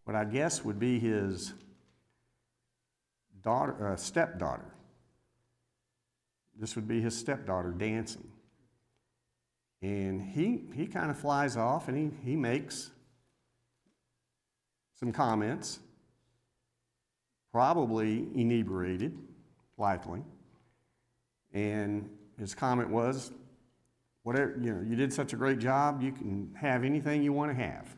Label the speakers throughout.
Speaker 1: what I guess would be his daughter, stepdaughter. This would be his stepdaughter dancing. And he kind of flies off and he makes some comments, probably inebriated, likely. And his comment was, whatever, you did such a great job, you can have anything you want to have.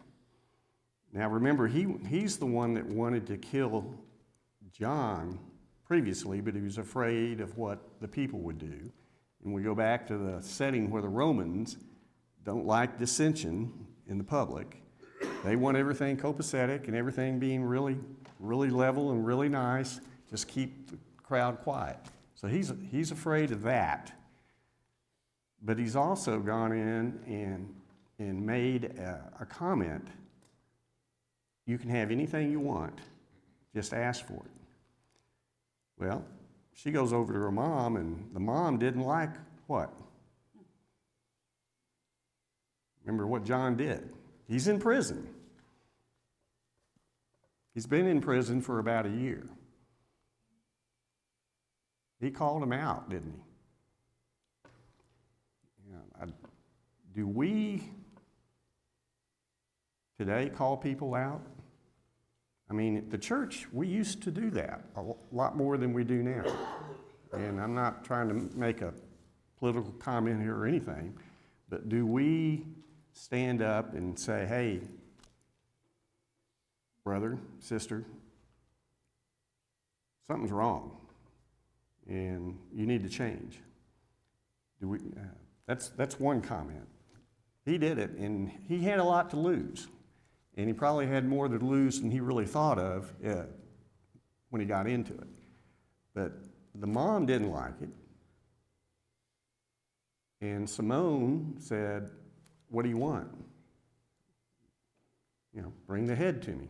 Speaker 1: Now remember, he's the one that wanted to kill John previously, but he was afraid of what the people would do. And we go back to the setting where the Romans don't like dissension in the public. They want everything copacetic and everything being really, really level and really nice. Just keep the crowd quiet. So he's afraid of that. But he's also gone in and made a comment. You can have anything you want. Just ask for it. Well, she goes over to her mom, and the mom didn't like what? Remember what John did. He's in prison. He's been in prison for about a year. He called him out, didn't he? Do we today call people out? I mean, at the church, we used to do that a lot more than we do now. And I'm not trying to make a political comment here or anything, but do we stand up and say, hey, brother, sister, something's wrong, and you need to change? Do we? That's one comment. He did it, and he had a lot to lose. And he probably had more to lose than he really thought of when he got into it. But the mom didn't like it. And Simone said, what do you want? Bring the head to me.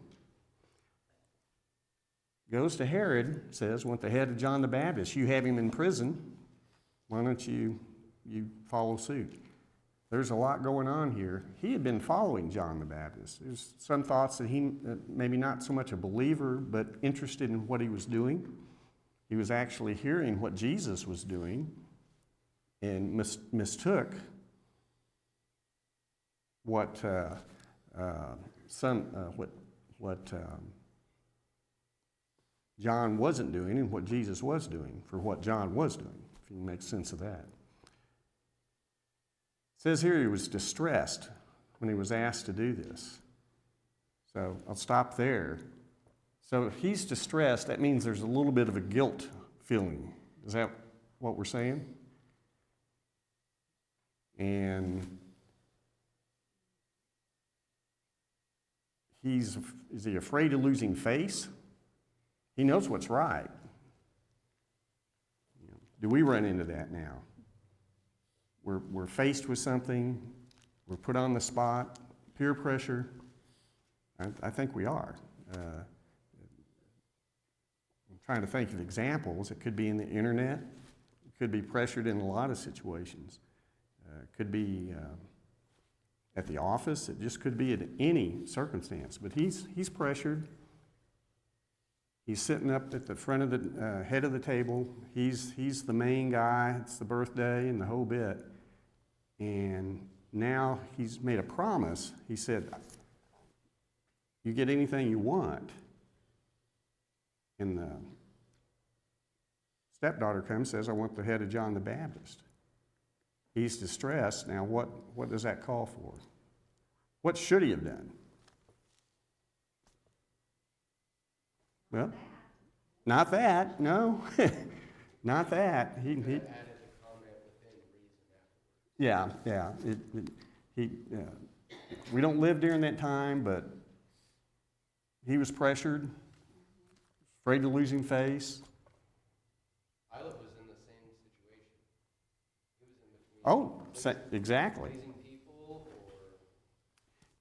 Speaker 1: Goes to Herod, says, want the head of John the Baptist. You have him in prison. Why don't you follow suit? There's a lot going on here. He had been following John the Baptist. There's some thoughts that he, maybe not so much a believer, but interested in what he was doing. He was actually hearing what Jesus was doing and mistook what John wasn't doing and what Jesus was doing for what John was doing, if you can make sense of that. It says here he was distressed when he was asked to do this. So I'll stop there. So if he's distressed, that means there's a little bit of a guilt feeling. Is that what we're saying? And is he afraid of losing face? He knows what's right. Do we run into that now? We're faced with something, we're put on the spot, peer pressure. I think we are. I'm trying to think of examples. It could be in the internet. It could be pressured in a lot of situations. It could be at the office. It just could be at any circumstance. But he's pressured. He's sitting up at the front of the head of the table. He's the main guy. It's the birthday and the whole bit. And now he's made a promise. He said, you get anything you want. And the stepdaughter comes and says, I want the head of John the Baptist. He's distressed. Now what does that call for? What should he have done? Well, not that, no. Not that. Yeah. We don't live during that time, but he was pressured, afraid of losing face.
Speaker 2: Pilate was in the same situation. He was in between.
Speaker 1: Oh, exactly.
Speaker 2: Pleasing people,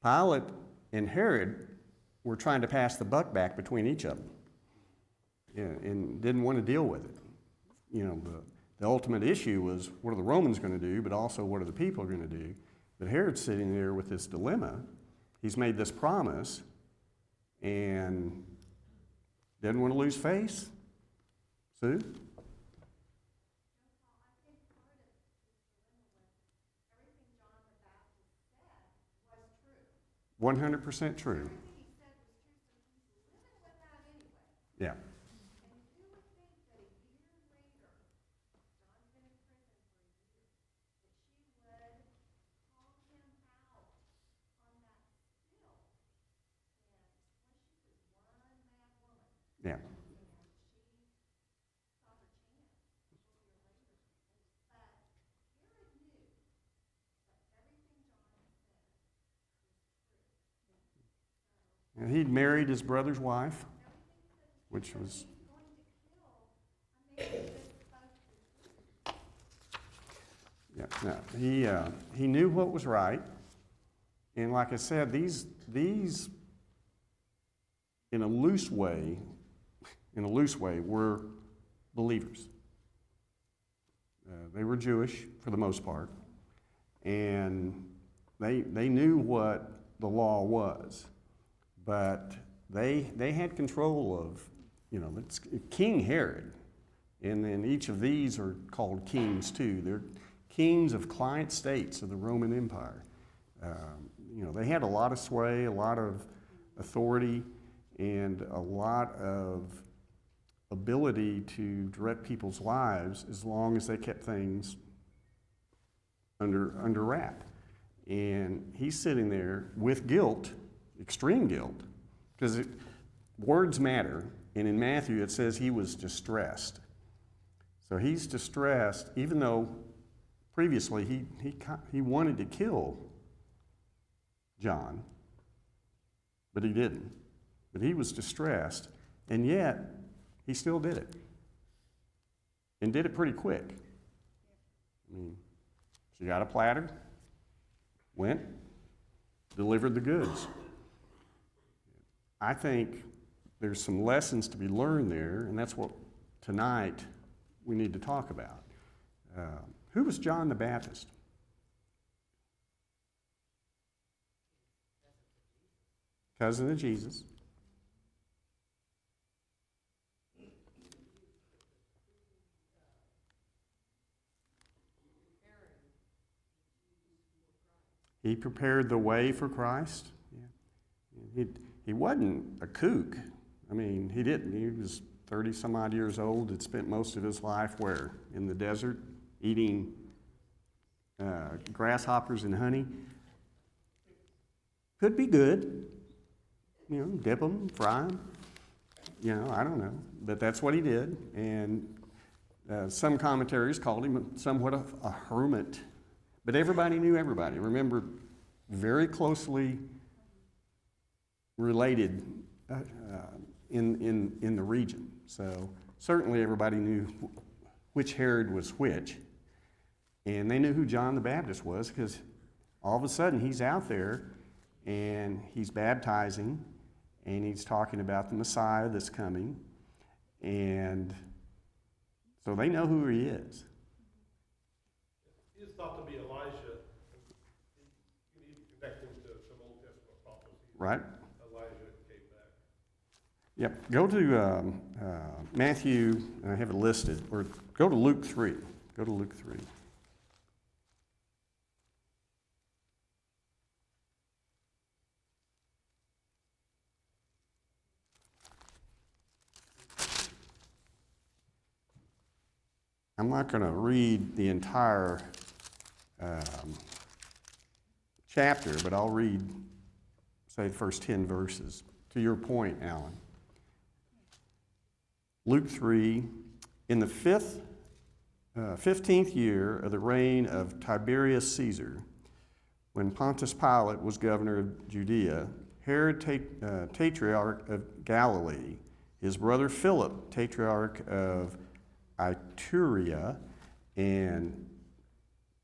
Speaker 2: or
Speaker 1: Pilate and Herod were trying to pass the buck back between each of them, and didn't want to deal with it. The ultimate issue was, what are the Romans going to do, but also what are the people going to do? But Herod's sitting there with this dilemma. He's made this promise, and didn't want to lose face. Sue? 100% true. Yeah. Yeah. And he'd married his brother's wife, which was. Yeah, no, he knew what was right, and like I said, these in a loose way, were believers. They were Jewish for the most part, and they knew what the law was, but they had control of, it's King Herod, and then each of these are called kings too. They're kings of client states of the Roman Empire. They had a lot of sway, a lot of authority, and a lot of ability to direct people's lives as long as they kept things under wrap. And he's sitting there with guilt, extreme guilt, because words matter. And in Matthew it says he was distressed. So he's distressed, even though previously he wanted to kill John, but he didn't. But he was distressed, and yet he still did it, and did it pretty quick. I mean, she got a platter, went, delivered the goods. I think there's some lessons to be learned there, and that's what tonight we need to talk about. Who was John the Baptist? Cousin of Jesus. He prepared the way for Christ. Yeah. He wasn't a kook. I mean, he didn't. He was 30 some odd years old, had spent most of his life where? In the desert, eating grasshoppers and honey. Could be good. Dip them, fry them. I don't know. But that's what he did. And some commentaries called him somewhat of a hermit. But everybody knew everybody. Remember, very closely related in the region. So certainly everybody knew which Herod was which. And they knew who John the Baptist was, because all of a sudden he's out there and he's baptizing and he's talking about the Messiah that's coming. And so they know who he is.
Speaker 3: He is thought to be Elijah. You need to connect him to some Old Testament prophecy.
Speaker 1: Right.
Speaker 3: Elijah came back.
Speaker 1: Yep. Go to Matthew, and I have it listed, or go to Luke 3. Go to Luke 3. I'm not going to read the entire chapter, but I'll read, say, the first 10 verses. To your point, Alan. Luke 3, in the 15th year of the reign of Tiberius Caesar, when Pontius Pilate was governor of Judea, Herod, tetrarch of Galilee, his brother Philip, tetrarch of Iturea and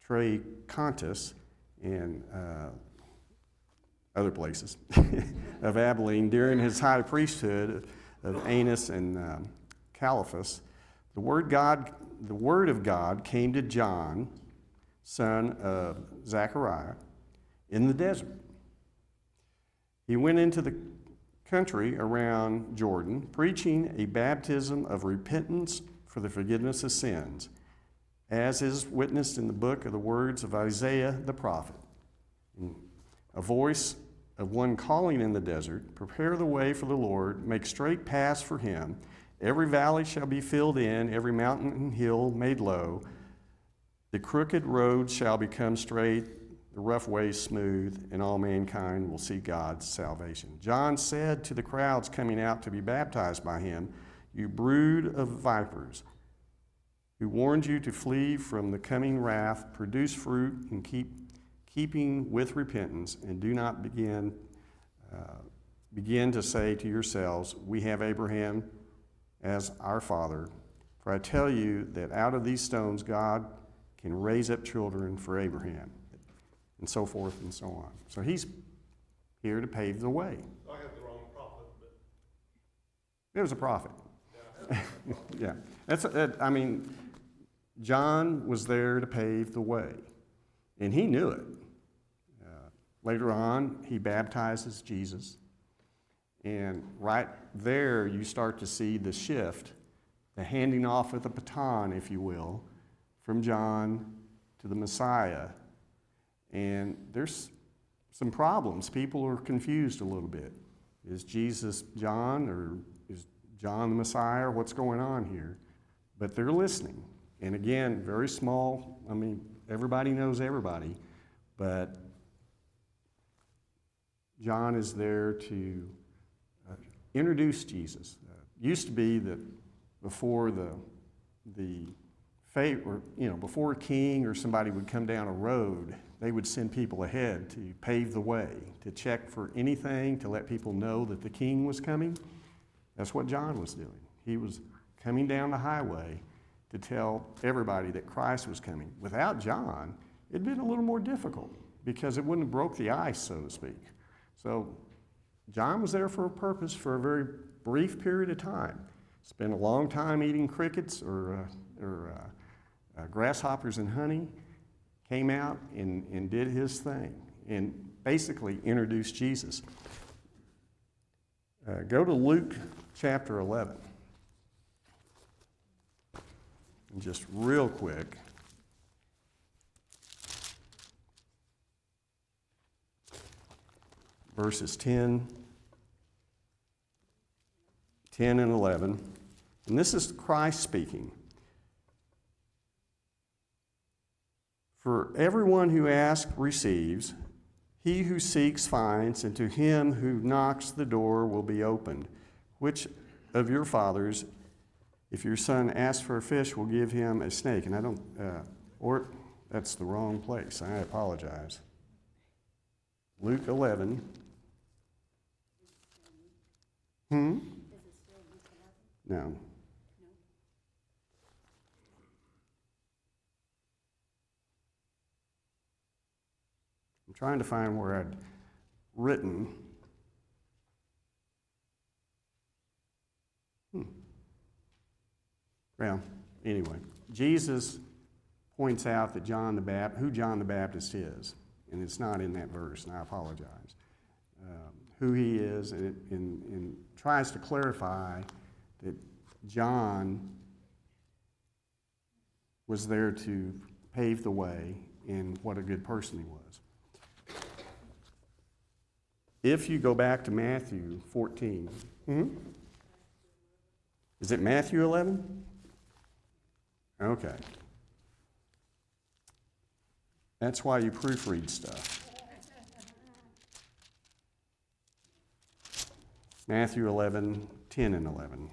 Speaker 1: Trachonitis, and other places of Abilene during his high priesthood of Annas and Caiaphas, the word of God came to John, son of Zechariah, in the desert. He went into the country around Jordan, preaching a baptism of repentance for the forgiveness of sins, as is witnessed in the book of the words of Isaiah the prophet. A voice of one calling in the desert, prepare the way for the Lord, make straight paths for him. Every valley shall be filled in, every mountain and hill made low. The crooked road shall become straight, the rough ways smooth, and all mankind will see God's salvation. John said to the crowds coming out to be baptized by him, you brood of vipers, who warned you to flee from the coming wrath, produce fruit in keeping with repentance, and do not begin to say to yourselves, we have Abraham as our father. For I tell you that out of these stones God can raise up children for Abraham, and so forth and so on. So he's here to pave the way.
Speaker 3: I had the wrong prophet, but.
Speaker 1: It was a prophet.
Speaker 3: Yeah.
Speaker 1: Yeah, John was there to pave the way, and he knew it. Later on, he baptizes Jesus, and right there you start to see the shift, the handing off of the baton, if you will, from John to the Messiah. And there's some problems. People are confused a little bit. Is Jesus John, or is John the Messiah? What's going on here? But they're listening. And again, very small. Everybody knows everybody. But John is there to introduce Jesus. Used to be that before before a king or somebody would come down a road, they would send people ahead to pave the way, to check for anything, to let people know that the king was coming. That's what John was doing. He was coming down the highway to tell everybody that Christ was coming. Without John, it'd been a little more difficult because it wouldn't have broke the ice, so to speak. So John was there for a purpose for a very brief period of time. Spent a long time eating crickets or grasshoppers and honey, came out and did his thing and basically introduced Jesus. Go to Luke chapter 11. And just real quick. Verses 10 and 11. And this is Christ speaking. For everyone who asks receives, he who seeks finds, and to him who knocks the door will be opened. Which of your fathers, if your son asks for a fish, will give him a snake? And that's the wrong place. I apologize. Luke 11. No. I'm trying to find where I'd written. Well, anyway, Jesus points out that who John the Baptist is, and it's not in that verse, and I apologize. Who he is, and tries to clarify that John was there to pave the way, and what a good person he was. If you go back to Matthew 14, is it Matthew 11? Okay. That's why you proofread stuff. Matthew 11, 10 and 11.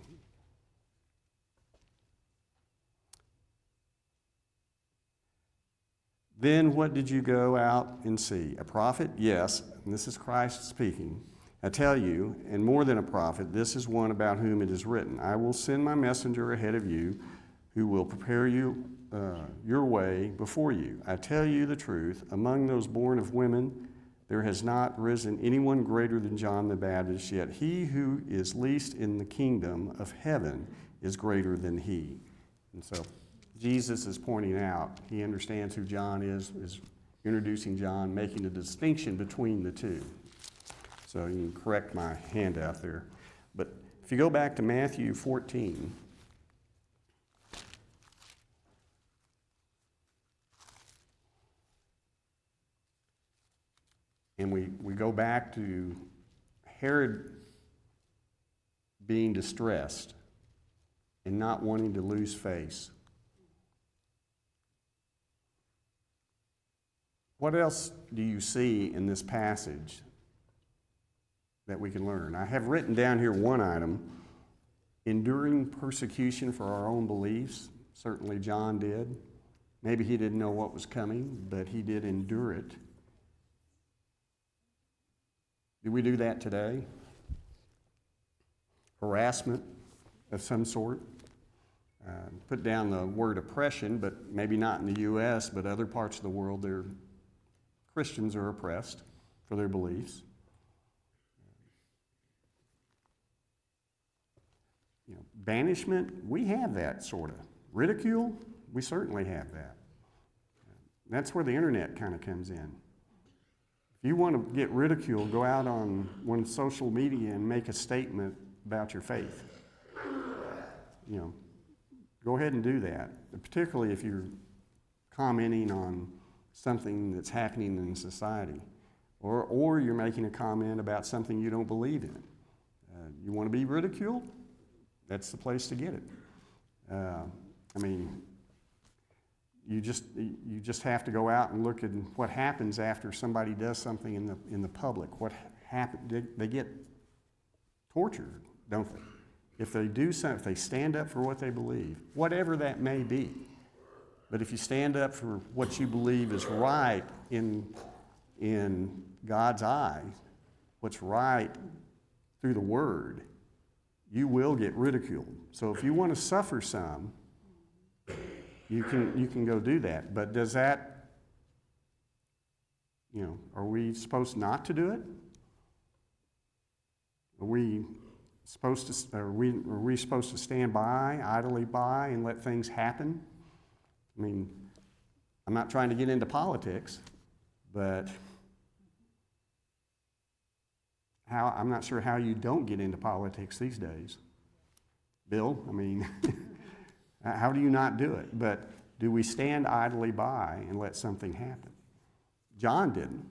Speaker 1: Then what did you go out and see? A prophet? Yes. And this is Christ speaking. I tell you, and more than a prophet, this is one about whom it is written, I will send my messenger ahead of you, who will prepare you your way before you. I tell you the truth, among those born of women, there has not risen anyone greater than John the Baptist, yet he who is least in the kingdom of heaven is greater than he. And so Jesus is pointing out, he understands who John is introducing John, making a distinction between the two. So you can correct my handout there. But if you go back to Matthew 14, and we go back to Herod being distressed and not wanting to lose face. What else do you see in this passage that we can learn? I have written down here one item, enduring persecution for our own beliefs. Certainly John did. Maybe he didn't know what was coming, but he did endure it. Do we do that today? Harassment of some sort. Put down the word oppression, but maybe not in the U.S., but other parts of the world, Christians are oppressed for their beliefs. Banishment, we have that sort of. Ridicule, we certainly have that. That's where the internet kind of comes in. If you want to get ridiculed, go out on social media and make a statement about your faith. Go ahead and do that, particularly if you're commenting on something that's happening in society, or you're making a comment about something you don't believe in. You want to be ridiculed? That's the place to get it. You just have to go out and look at what happens after somebody does something in the public. What happened? They get tortured, don't they? If they do something, if they stand up for what they believe, whatever that may be. But if you stand up for what you believe is right in God's eyes, what's right through the Word, you will get ridiculed. So if you want to suffer some, you can go do that. But does that, are we supposed not to do it? Are we supposed to stand by, idly by, and let things happen? I'm not trying to get into politics, but I'm not sure how you don't get into politics these days. Bill, how do you not do it? But do we stand idly by and let something happen? John didn't,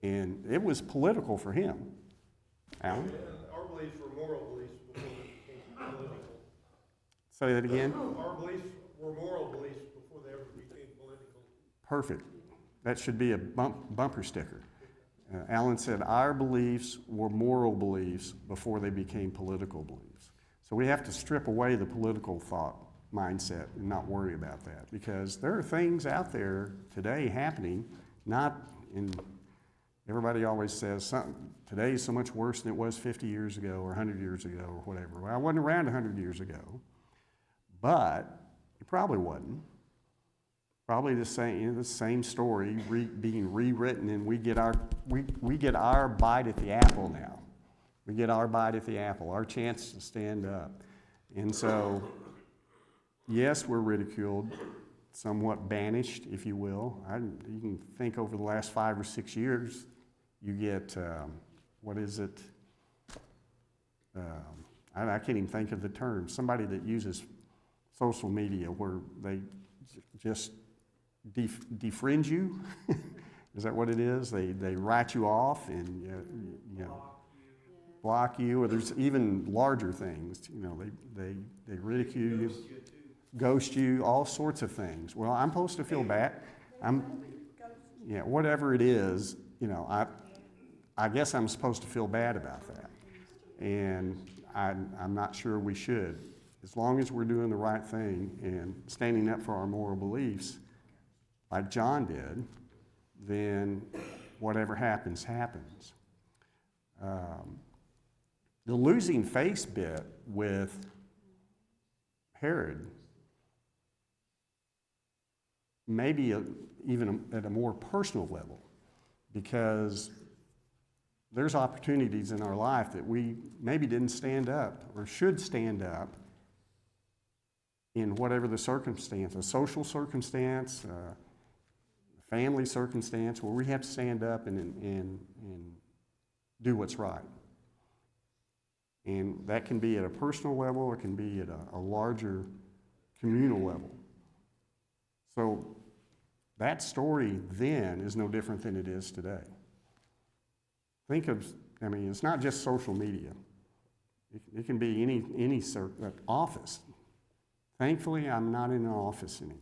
Speaker 1: and it was political for him. Alan?
Speaker 3: Our beliefs were moral beliefs before they became political.
Speaker 1: Say that again?
Speaker 3: Our beliefs were moral beliefs before they ever became political.
Speaker 1: Perfect. That should be a bumper sticker. Alan said, our beliefs were moral beliefs before they became political beliefs. So we have to strip away the political thought mindset and not worry about that, because there are things out there today happening, everybody always says today is so much worse than it was 50 years ago or 100 years ago or whatever. Well, I wasn't around 100 years ago, but it probably wasn't. Probably the same story being rewritten, and we get our bite at the apple now. We get our bite at the apple, our chance to stand up. And so, yes, we're ridiculed, somewhat banished, if you will. You can think over the last 5 or 6 years, you get, what is it? I can't even think of the term. Somebody that uses social media where they just defriend you. Is that what it is? They write you off and block you, or there's even larger things. They ridicule you, ghost you, all sorts of things. Well, I'm supposed to feel bad. Whatever it is, I guess I'm supposed to feel bad about that, and I'm not sure we should. As long as we're doing the right thing and standing up for our moral beliefs, like John did, then whatever happens, happens. The losing face bit with Herod, maybe even at a more personal level, because there's opportunities in our life that we maybe didn't stand up or should stand up in whatever the circumstance, a social circumstance, family circumstance, where we have to stand up and do what's right. And that can be at a personal level, it can be at a larger communal level. So that story then is no different than it is today. Think of, I mean, it's not just social media. It can be any office. Thankfully, I'm not in an office anymore.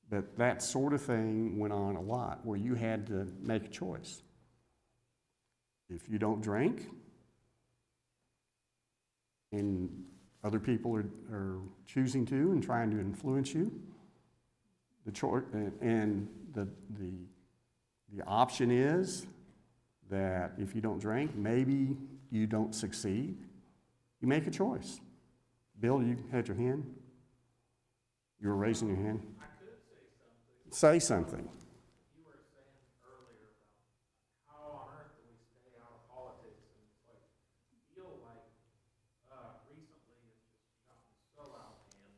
Speaker 1: But that sort of thing went on a lot, where you had to make a choice. If you don't drink, and other people are choosing to and trying to influence you, the choice and the option is that if you don't drink, maybe you don't succeed. You make a choice. Bill, you had your hand? You were raising your hand?
Speaker 4: I could say something.
Speaker 1: Say something.
Speaker 4: You were saying earlier about how on earth do we stay out of politics, and it's like, I feel like recently it's just gotten so out of hand.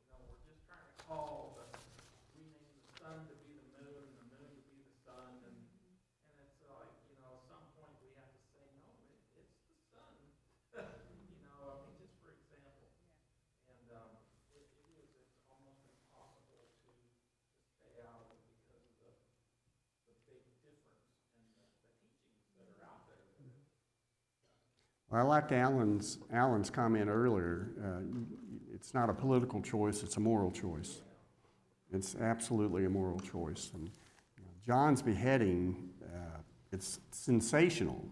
Speaker 4: We're just trying to call rename the sun to be the moon and the moon to be the sun, and it's like, at some point we have to say, no, it's the sun. Just for example. And it's almost impossible to stay out of it because of the big difference in the teachings that are out there.
Speaker 1: I liked Alan's comment earlier. It's not a political choice, it's a moral choice. It's absolutely a moral choice. And John's beheading, it's sensational.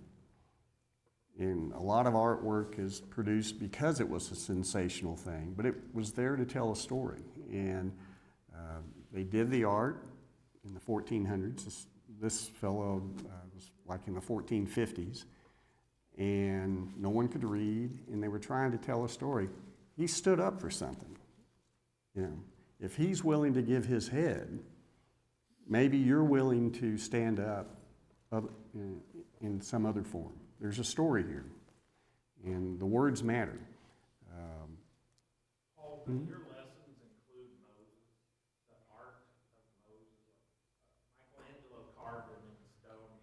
Speaker 1: And a lot of artwork is produced because it was a sensational thing, but it was there to tell a story. And they did the art in the 1400s. This fellow was like in the 1450s, and no one could read, and they were trying to tell a story. He stood up for something. If he's willing to give his head, maybe you're willing to stand up in some other form. There's a story here, and the words matter.
Speaker 4: Paul, do your lessons include Moses, the art of Moses? Michelangelo carved him in stone.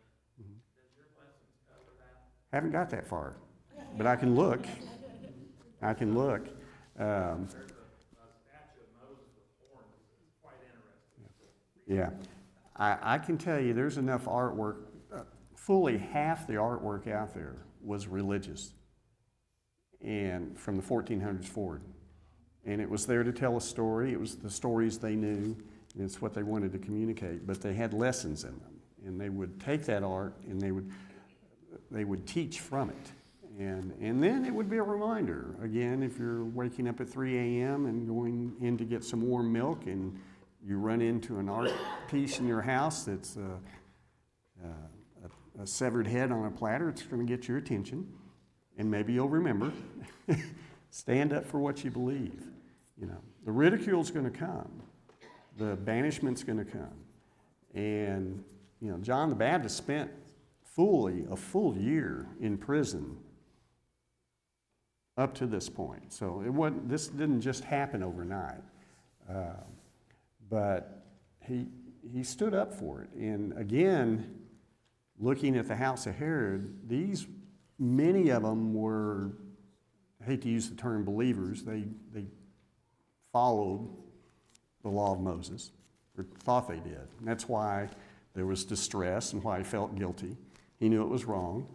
Speaker 4: Does your lessons cover that?
Speaker 1: Haven't got that far, but I can look. I can look.
Speaker 4: There's a statue of Moses with horns. It's quite interesting.
Speaker 1: Yeah, I can tell you there's enough artwork. Fully half the artwork out there was religious, and from the 1400s forward. And it was there to tell a story. It was the stories they knew, and it's what they wanted to communicate. But they had lessons in them, and they would take that art and they would teach from it. And then it would be a reminder. Again, if you're waking up at 3 a.m. and going in to get some warm milk, and you run into an art piece in your house that's a severed head on a platter, it's going to get your attention, and maybe you'll remember. Stand up for what you believe. The ridicule's going to come. The banishment's going to come. And, John the Baptist spent a full year in prison up to this point. So this didn't just happen overnight. But he stood up for it. And again, looking at the house of Herod, many of them were, I hate to use the term believers, they followed the law of Moses, or thought they did. And that's why there was distress and why he felt guilty. He knew it was wrong,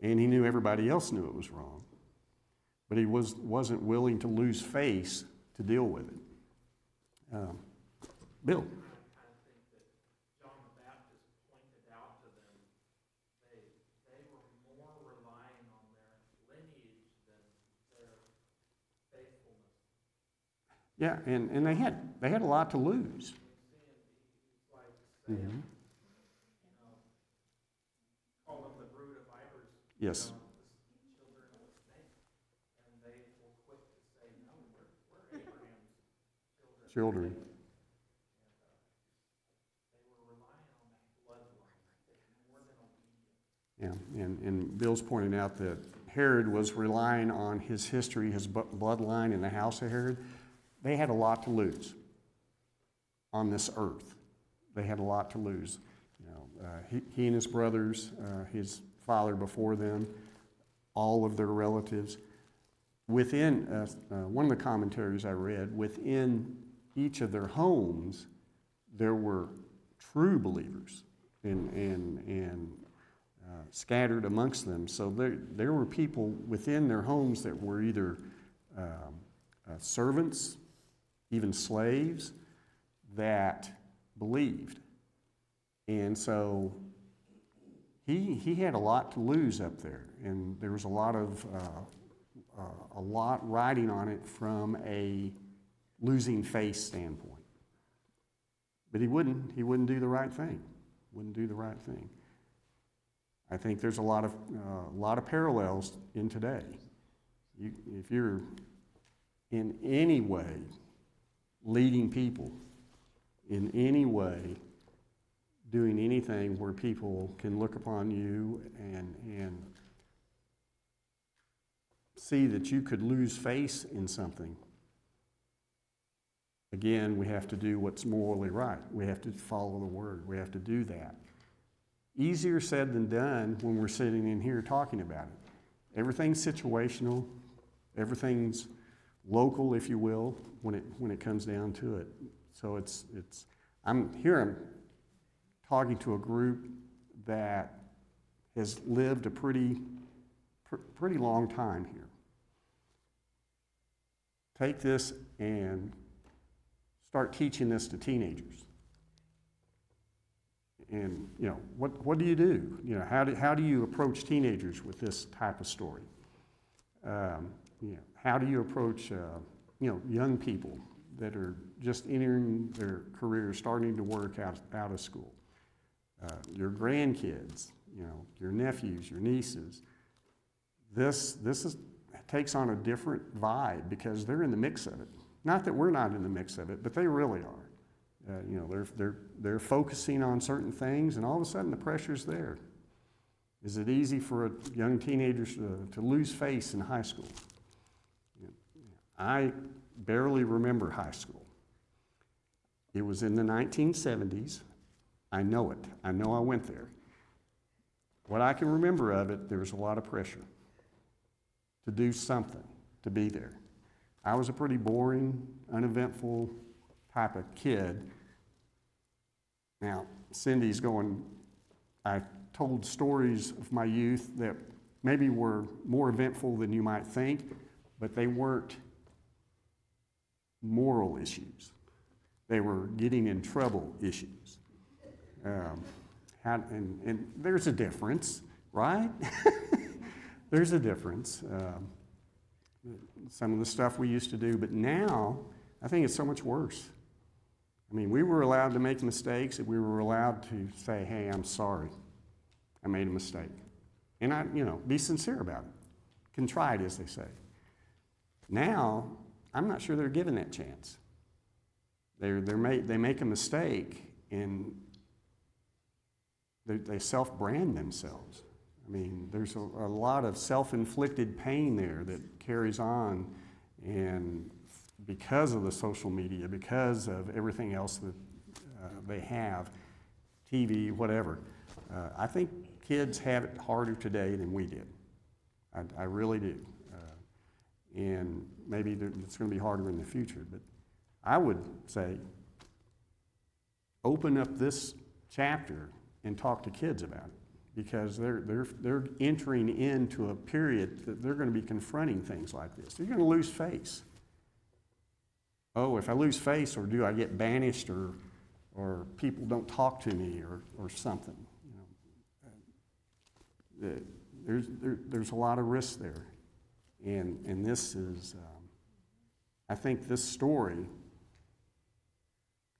Speaker 1: and he knew everybody else knew it was wrong. But he wasn't willing to lose face to deal with it. Bill?
Speaker 4: I think that John the Baptist pointed out to them they were more relying on their lineage than their faithfulness.
Speaker 1: Yeah, and they had a lot to lose.
Speaker 4: It's like saying, call them the brood of vipers.
Speaker 1: Yes.
Speaker 4: The children of the snake. And they were quick to say, no, we're Abraham's children.
Speaker 1: Children. Yeah, and Bill's pointing out that Herod was relying on his history, his bloodline in the house of Herod. They had a lot to lose on this earth. They had a lot to lose. he and his brothers, his father before them, all of their relatives. Within, one of the commentaries I read, within each of their homes, there were true believers and scattered amongst them. So there were people within their homes that were either servants, even slaves, that believed. And so he had a lot to lose up there, and there was a lot riding on it from a losing face standpoint. But he wouldn't do the right thing. Wouldn't do the right thing. I think there's a lot of parallels in today. If you're in any way leading people, in any way doing anything where people can look upon you and see that you could lose face in something, again, we have to do what's morally right. We have to follow the Word. We have to do that. Easier said than done when we're sitting in here talking about it. Everything's situational. Everything's local, if you will, when it comes down to it. So I'm talking to a group that has lived a pretty long time here. Take this and start teaching this to teenagers. And, what do you do? How do you approach teenagers with this type of story? How do you approach, young people that are just entering their careers, starting to work out of school? Your grandkids, your nephews, your nieces. This takes on a different vibe because they're in the mix of it. Not that we're not in the mix of it, but they really are. They're focusing on certain things, and all of a sudden the pressure's there. Is it easy for a young teenager to lose face in high school? I barely remember high school. It was in the 1970s. I know it. I know I went there. What I can remember of it, there was a lot of pressure to do something, to be there. I was a pretty boring, uneventful type of kid. Now, Cindy's going, I told stories of my youth that maybe were more eventful than you might think, but they weren't moral issues. They were getting in trouble issues. And there's a difference, right? There's a difference. Some of the stuff we used to do, but now I think it's so much worse. I mean, we were allowed to make mistakes, and we were allowed to say, hey, I'm sorry. I made a mistake. And be sincere about it. Contrite, as they say. Now, I'm not sure they're given that chance. They make a mistake, and they self-brand themselves. I mean, there's a lot of self-inflicted pain there that carries on, and because of the social media, because of everything else that they have, TV, whatever, I think kids have it harder today than we did. I really do. And maybe it's going to be harder in the future, but I would say open up this chapter and talk to kids about it, because they're entering into a period that they're going to be confronting things like this. They're going to lose face. Oh, if I lose face, or do I get banished, or people don't talk to me, or something? There's a lot of risk there, and this is, I think this story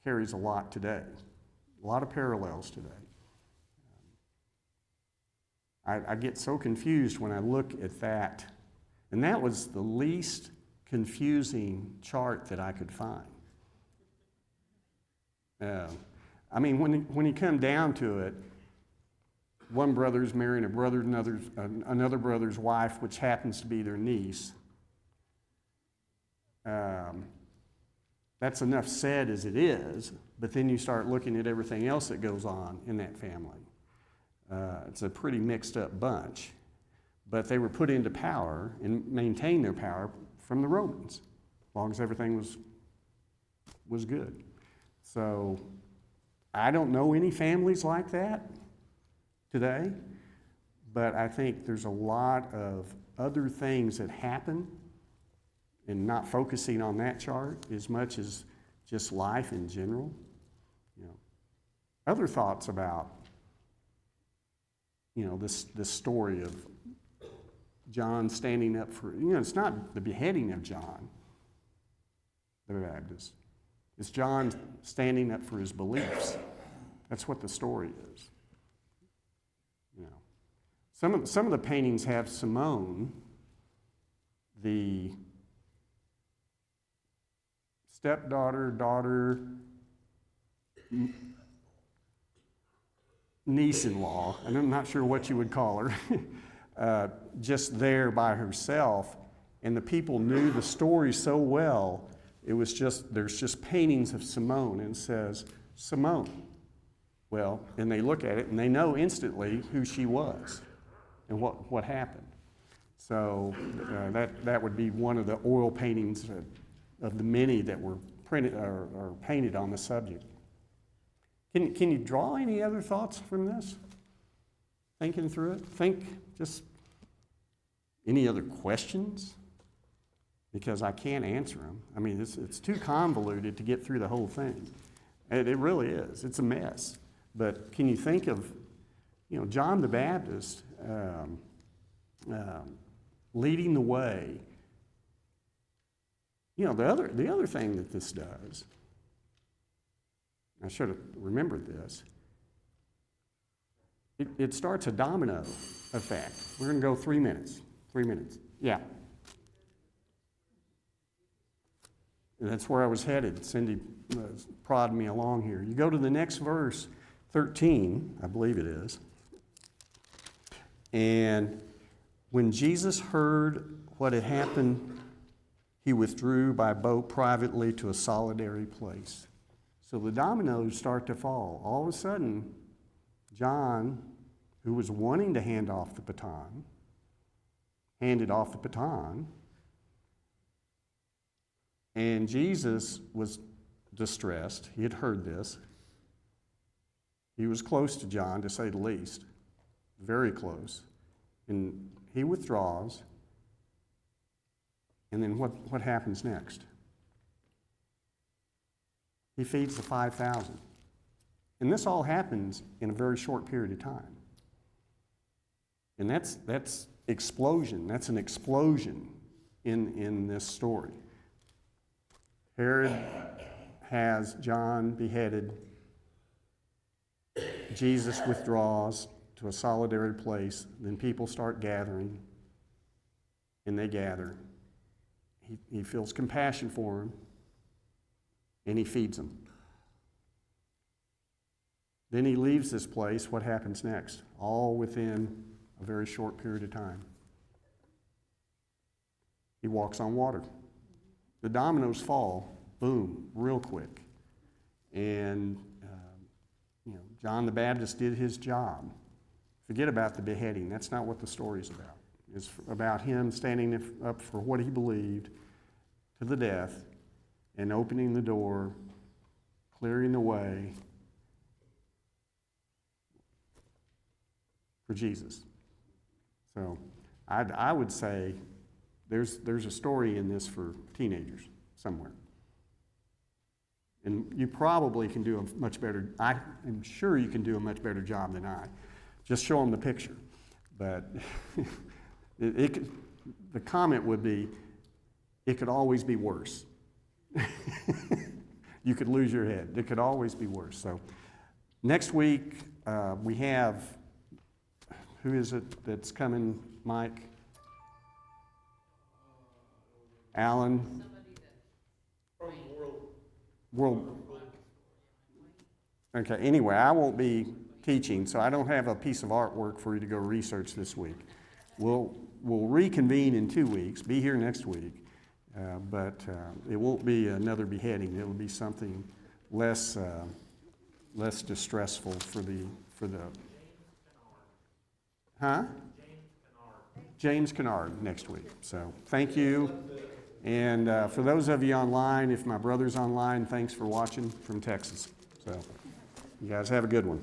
Speaker 1: carries a lot today, a lot of parallels today. I get so confused when I look at that, and that was the least confusing chart that I could find. I mean, when you come down to it, one brother's marrying another brother's wife, which happens to be their niece. that's enough said as it is, but then you start looking at everything else that goes on in that family. It's a pretty mixed up bunch, but they were put into power and maintained their power from the Romans, as long as everything was good. So I don't know any families like that today, but I think there's a lot of other things that happen, and not focusing on that chart as much as just life in general. You know, other thoughts about, you know, this story of John standing up for, you know, it's not the beheading of John the Baptist. It's John standing up for his beliefs. That's what the story is. You know, some of the paintings have Simone, the stepdaughter, daughter, niece-in-law, and I'm not sure what you would call her, just there by herself, and the people knew the story so well, it was just, there's just paintings of Simone, and it says, Simone. Well, and they look at it, and they know instantly who she was and what happened. So that would be one of the oil paintings of the many that were printed or painted on the subject. Can you draw any other thoughts from this? Thinking through it? Think just any other questions? Because I can't answer them. I mean, it's too convoluted to get through the whole thing. It really is. It's a mess. But can you think of, you know, John the Baptist leading the way? You know, the other thing that this does, I should have remembered this, it starts a domino effect. We're going to go 3 minutes. 3 minutes. Yeah. And that's where I was headed. Cindy prodded me along here. You go to the next verse, 13, I believe it is. And when Jesus heard what had happened, he withdrew by boat privately to a solitary place. So the dominoes start to fall. All of a sudden, John, who was wanting to hand off the baton, handed off the baton, and Jesus was distressed. He had heard this. He was close to John, to say the least, very close. And he withdraws. And then what happens next? He feeds the 5,000. And this all happens in a very short period of time. And that's explosion. That's an explosion in this story. Herod has John beheaded. Jesus withdraws to a solitary place. Then people start gathering, and they gather. He feels compassion for them, and he feeds them. Then he leaves this place. What happens next? All within a very short period of time. He walks on water. The dominoes fall, boom, real quick. And, John the Baptist did his job. Forget about the beheading. That's not what the story's about. It's about him standing up for what he believed to the death and opening the door, clearing the way for Jesus. So I would say there's a story in this for teenagers somewhere. And you probably can do a much better, I am sure you can do a much better job than I. Just show them the picture. But the comment would be, it could always be worse. You could lose your head. It could always be worse. So next week, we have, who is it that's coming, Mike? Alan? World. Okay, anyway, I won't be teaching, so I don't have a piece of artwork for you to go research this week. We'll reconvene in 2 weeks. Be here next week. But it won't be another beheading. It'll be something less distressful for the. Huh? James Kennard next week. So thank you. And for those of you online, if my brother's online, thanks for watching from Texas. So you guys have a good one.